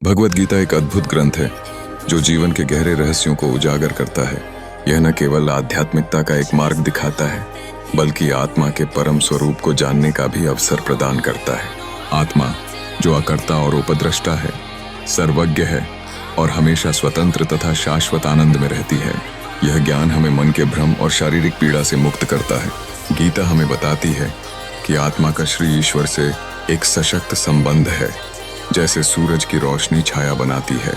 भगवद गीता एक अद्भुत ग्रंथ है जो जीवन के गहरे रहस्यों को उजागर करता है। यह न केवल आध्यात्मिकता का एक मार्ग दिखाता है, बल्कि आत्मा के परम स्वरूप को जानने का भी अवसर प्रदान करता है। आत्मा जो अकर्ता और उपद्रष्टा है, सर्वज्ञ है और हमेशा स्वतंत्र तथा शाश्वत आनंद में रहती है। यह ज्ञान हमें मन के भ्रम और शारीरिक पीड़ा से मुक्त करता है। गीता हमें बताती है कि आत्मा का श्री ईश्वर से एक सशक्त संबंध है, जैसे सूरज की रोशनी छाया बनाती है।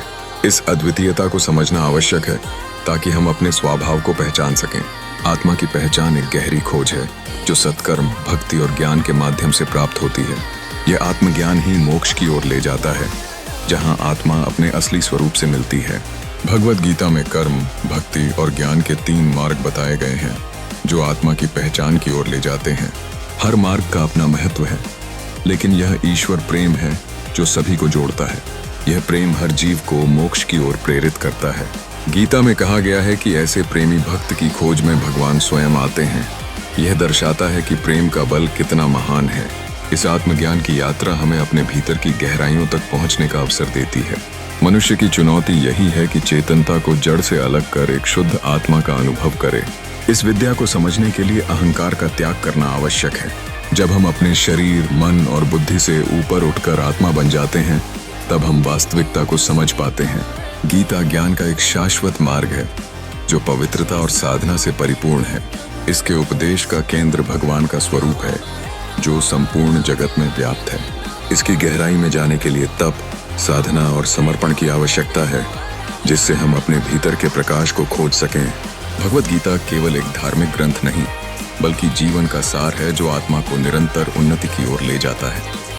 इस अद्वितीयता को समझना आवश्यक है ताकि हम अपने स्वभाव को पहचान सकें। आत्मा की पहचान एक गहरी खोज है जो सत्कर्म, भक्ति और ज्ञान के माध्यम से प्राप्त होती है। यह आत्मज्ञान ही मोक्ष की ओर ले जाता है, जहां आत्मा अपने असली स्वरूप से मिलती है। भगवद गीता में कर्म, भक्ति और ज्ञान के 3 मार्ग बताए गए हैं जो आत्मा की पहचान की ओर ले जाते हैं। हर मार्ग का अपना महत्व है, लेकिन यह ईश्वर प्रेम है जो सभी को जोड़ता है। यह प्रेम हर जीव को मोक्ष की ओर प्रेरित करता है। गीता में कहा गया है कि ऐसे प्रेमी भक्त की खोज में भगवान स्वयं आते हैं। यह दर्शाता है कि प्रेम का बल कितना महान है। इस आत्मज्ञान की यात्रा हमें अपने भीतर की गहराइयों तक पहुंचने का अवसर देती है। मनुष्य की चुनौती यही है कि चेतनता को जड़ से अलग कर एक शुद्ध आत्मा का अनुभव करे। इस विद्या को समझने के लिए अहंकार का त्याग करना आवश्यक है। जब हम अपने शरीर, मन और बुद्धि से ऊपर उठकर आत्मा बन जाते हैं, तब हम वास्तविकता को समझ पाते हैं। गीता ज्ञान का एक शाश्वत मार्ग है जो पवित्रता और साधना से परिपूर्ण है। इसके उपदेश का केंद्र भगवान का स्वरूप है जो संपूर्ण जगत में व्याप्त है। इसकी गहराई में जाने के लिए तप, साधना और समर्पण की आवश्यकता है, जिससे हम अपने भीतर के प्रकाश को खोज सकें। भगवद गीता केवल एक धार्मिक ग्रंथ नहीं, बल्कि जीवन का सार है जो आत्मा को निरंतर उन्नति की ओर ले जाता है।